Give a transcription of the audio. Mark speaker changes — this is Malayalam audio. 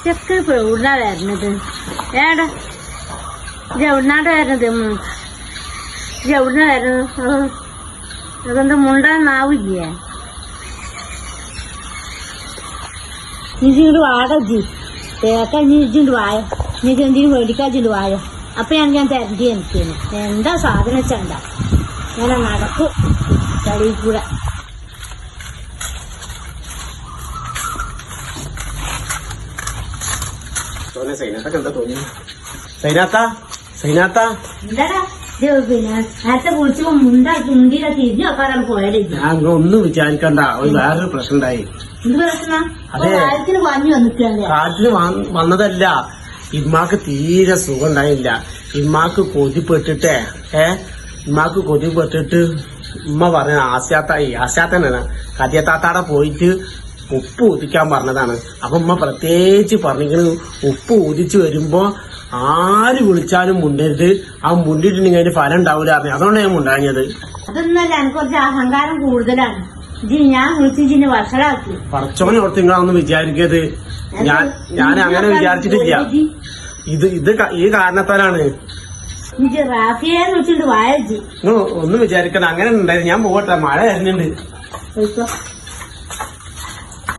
Speaker 1: ചെക്ക് ഇപ്പൊ എവിടുന്നാ വരുന്നത്? ഏടാ ഇത് എവിടുന്നാണ്ട് വരുന്നത്? ഇത് എവിടുന്നാ വരുന്നത്? അതെന്താ മുണ്ടാന്നാവില്ലേ? ഇജിങ്ങോട്ട് വാടജി തേക്ക ഇജിണ്ട് വായ നീ എന്തിനും മേടിക്കാജിണ്ട് വായ. അപ്പൊ ഞാൻ തരണ്ടി എനിക്ക് എന്താ സാധനം വെച്ചാണ്ട ഞാൻ നടക്കും ചളിയിൽ കൂടെ. എന്താടാ പിന്നെ നേരത്തെ കുളിച്ചപ്പോ മുണ്ടിയിലെ തിരിഞ്ഞു വെക്കാറാണ് പോയത്.
Speaker 2: ഞാൻ ഒന്നും വിചാരിക്കണ്ട, ഒരു വേറൊരു പ്രശ്നം ഉണ്ടായി.
Speaker 1: എന്ത് പ്രശ്നം? കാര്യത്തിന് വാങ്ങി വന്നിട്ടല്ലേ?
Speaker 2: കാറ്റിന് വന്നതല്ല, ഇമ്മാക്ക് തീരെ സുഖം ഉണ്ടായില്ല. ഇമ്മാക്ക് കൊതിപ്പെട്ടിട്ടേ ഇമ്മാക്ക് കൊതിപ്പെട്ടിട്ട് ഉമ്മ പറഞ്ഞ ആസ്യാത്തനാണ് കതിയത്താത്താടെ പോയിട്ട് ഉപ്പ് ഊതിക്കാൻ പറഞ്ഞതാണ്. അപ്പൊ ഉമ്മ പ്രത്യേകിച്ച് പറഞ്ഞിരിക്കുന്നത് ഉപ്പ് ഊതിച്ചു വരുമ്പോ ആര് വിളിച്ചാലും മുണ്ടരുത്, ആ മുണ്ടിട്ടുണ്ടെങ്കിൽ അതിന് ഫലം ഉണ്ടാവില്ല പറഞ്ഞു. അതുകൊണ്ടാണ് ഞാൻ മുണ്ടാഞ്ഞത്.
Speaker 1: അതൊന്നല്ല, എനിക്ക് കുറച്ച് അഹങ്കാരം കൂടുതലാണ്. ഞാൻ വിളിച്ചിന്റെ വഷളാക്കി.
Speaker 2: പറച്ചോനെ ഓർത്ത് നിങ്ങളൊന്നും വിചാരിക്കരുത്. ഞാൻ അങ്ങനെ വിചാരിച്ചിട്ടില്ല. ഇത് ഈ കാരണത്താലാണ്.
Speaker 1: റാഫിയെന്ന് വെച്ചിട്ട് വായിച്ചു.
Speaker 2: ഒന്നും വിചാരിക്കണം, അങ്ങനെ ഉണ്ടായിരുന്നു. ഞാൻ പോകട്ടെ, മഴ വരുന്നുണ്ട്.